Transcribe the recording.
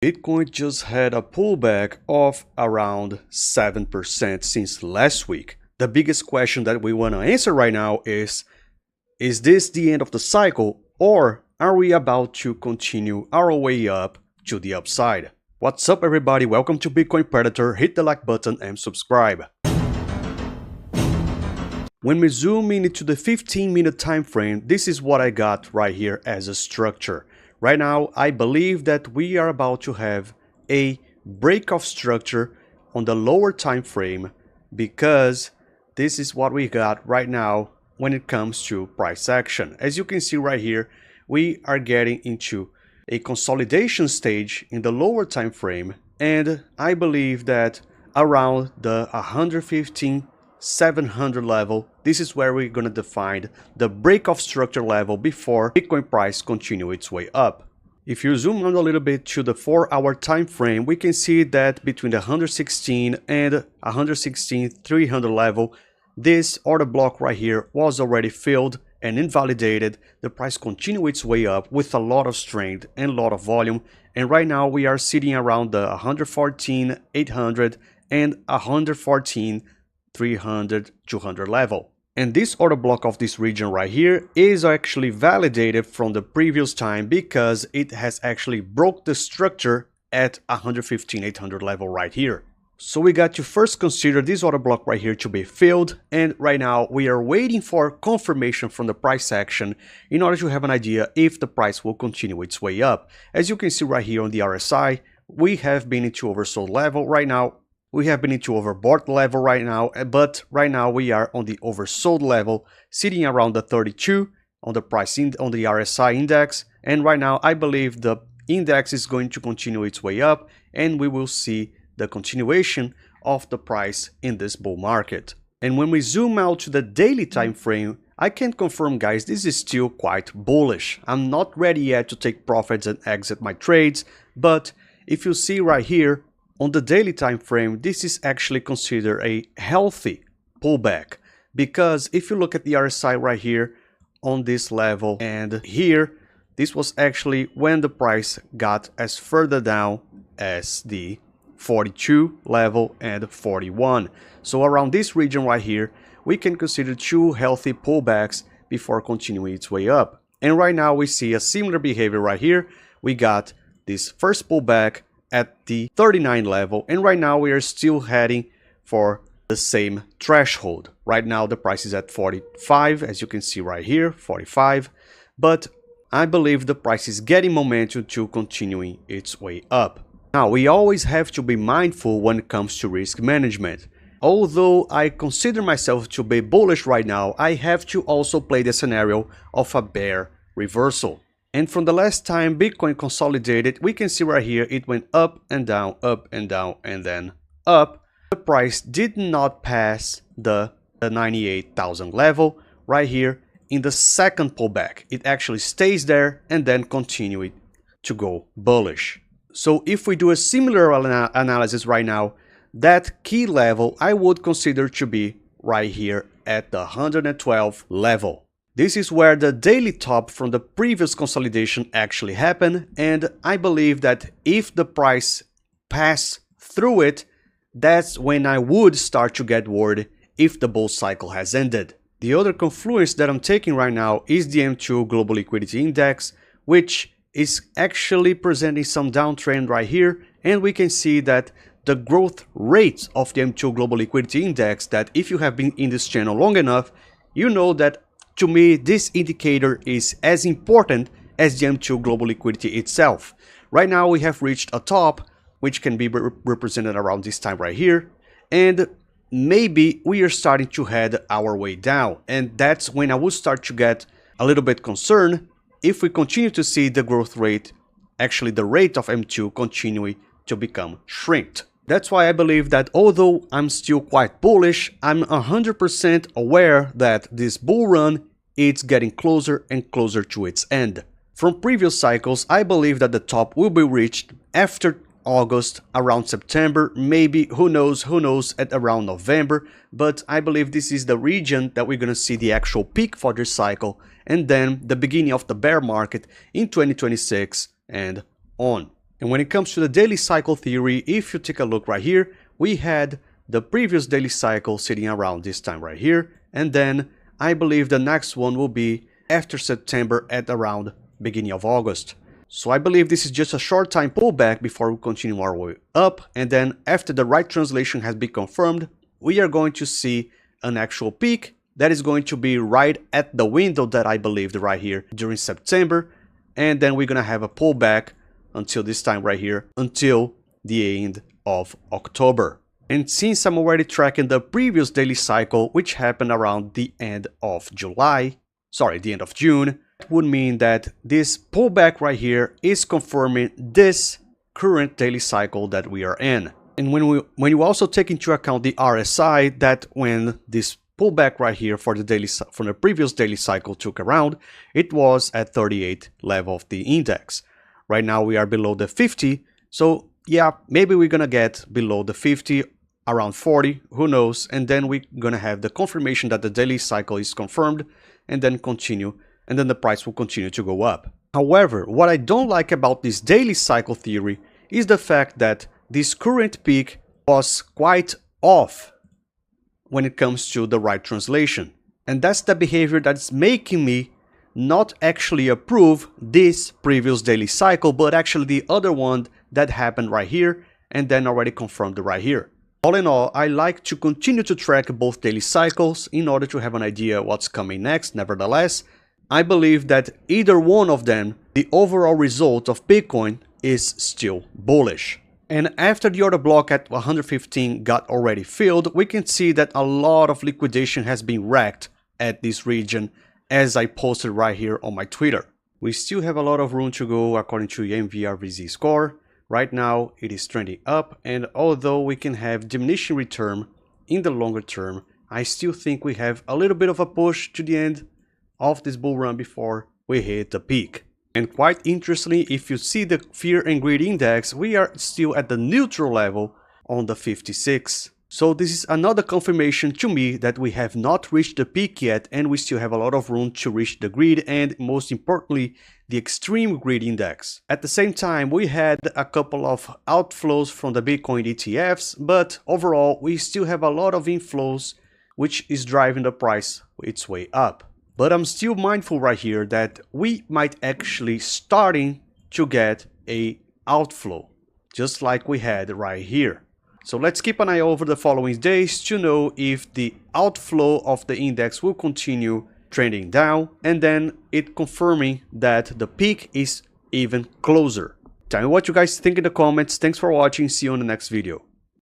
Bitcoin just had a pullback of around 7% since last week. The biggest question that we want to answer right now is this the end of the cycle, or are we about to continue our way up to the upside? What's up, everybody? Welcome to Bitcoin Predator. Hit the like button and subscribe. When we zoom in into the 15-minute time frame, this is what I got right here as a structure. Right now, I believe that we are about to have a break of structure on the lower time frame, because this is what we got right now when it comes to price action. As you can see right here, we are getting into a consolidation stage in the lower time frame, and I believe that around the 115,700 level, this is where we're going to define the break of structure level before Bitcoin price continue its way up. If you zoom on a little bit to the 4-hour time frame, we can see that between the 116 and 116,300 level, this order block right here was already filled and invalidated. The price continued its way up with a lot of strength and a lot of volume, and right now we are sitting around the 114,800 and 114,300, 200 level. And this order block of this region right here is actually validated from the previous time, because it has actually broke the structure at 115,800 level right here. So we got to first consider this order block right here to be filled, and right now we are waiting for confirmation from the price action in order to have an idea if the price will continue its way up. As you can see right here on the RSI, we have been into oversold level right now. We have been into overbought level right now, but right now we are on the oversold level, sitting around the 32 on the on the RSI index. And right now I believe the index is going to continue its way up, and we will see the continuation of the price in this bull market. And when we zoom out to the daily time frame, I can confirm, guys, this is still quite bullish. I'm not ready yet to take profits and exit my trades, but if you see right here, on the daily time frame, this is actually considered a healthy pullback, because if you look at the RSI right here on this level and here, this was actually when the price got as further down as the 42 level and 41. So around this region right here, we can consider two healthy pullbacks before continuing its way up. And right now we see a similar behavior right here. We got this first pullback at the 39 level, and right now we are still heading for the same threshold. Right now the price is at 45, as you can see right here, 45, but I believe the price is getting momentum to continuing its way up. Now we always have to be mindful when it comes to risk management. Although I consider myself to be bullish right now, I have to also play the scenario of a bear reversal. And from the last time Bitcoin consolidated, we can see right here it went up and down, and then up. The price did not pass the 98,000 level right here in the second pullback. It actually stays there and then continued to go bullish. So if we do a similar analysis right now, that key level I would consider to be right here at the 112 level. This is where the daily top from the previous consolidation actually happened, and I believe that if the price passes through it, that's when I would start to get worried if the bull cycle has ended. The other confluence that I'm taking right now is the M2 Global Liquidity Index, which is actually presenting some downtrend right here, and we can see that the growth rate of the M2 Global Liquidity Index, that if you have been in this channel long enough, you know that to me, this indicator is as important as the M2 Global Liquidity itself. Right now, we have reached a top, which can be represented around this time right here, and maybe we are starting to head our way down. And that's when I will start to get a little bit concerned if we continue to see the growth rate, actually the rate of M2 continuing to become shrinked. That's why I believe that although I'm still quite bullish, I'm 100% aware that this bull run is getting closer and closer to its end. From previous cycles, I believe that the top will be reached after August, around September, maybe, who knows, at around November, but I believe this is the region that we're gonna see the actual peak for this cycle, and then the beginning of the bear market in 2026 and on. And when it comes to the daily cycle theory, if you take a look right here, we had the previous daily cycle sitting around this time right here, and then I believe the next one will be after September at around beginning of August. So I believe this is just a short time pullback before we continue our way up, and then after the right translation has been confirmed, we are going to see an actual peak that is going to be right at the window that I believed right here during September, and then we're gonna have a pullback until this time right here, until the end of October. And since I'm already tracking the previous daily cycle, which happened around the end of the end of June, it would mean that this pullback right here is confirming this current daily cycle that we are in. And when you also take into account the RSI, that when this pullback right here from the previous daily cycle took around, it was at 38 level of the index. Right now we are below the 50, so yeah, maybe we're gonna get below the 50, around 40, who knows, and then we're gonna have the confirmation that the daily cycle is confirmed, and then the price will continue to go up. However, what I don't like about this daily cycle theory is the fact that this current peak was quite off when it comes to the right translation. And that's the behavior that's making me not actually approve this previous daily cycle, but actually the other one that happened right here and then already confirmed right here. All in all, I like to continue to track both daily cycles in order to have an idea what's coming next. Nevertheless, I believe that either one of them, the overall result of Bitcoin is still bullish. And after the order block at 115 got already filled, we can see that a lot of liquidation has been wrecked at this region, as I posted right here on my Twitter. We still have a lot of room to go according to MVRVZ score. Right now it is trending up, and although we can have diminishing return in the longer term, I still think we have a little bit of a push to the end of this bull run before we hit the peak. And quite interestingly, if you see the fear and greed index, we are still at the neutral level on the 56. So this is another confirmation to me that we have not reached the peak yet, and we still have a lot of room to reach the greed and, most importantly, the extreme greed index. At the same time, we had a couple of outflows from the Bitcoin ETFs, but overall we still have a lot of inflows, which is driving the price its way up. But I'm still mindful right here that we might actually starting to get a outflow, just like we had right here. So let's keep an eye over the following days to know if the outflow of the index will continue trending down, and then it confirming that the peak is even closer. Tell me what you guys think in the comments. Thanks for watching. See you on the next video.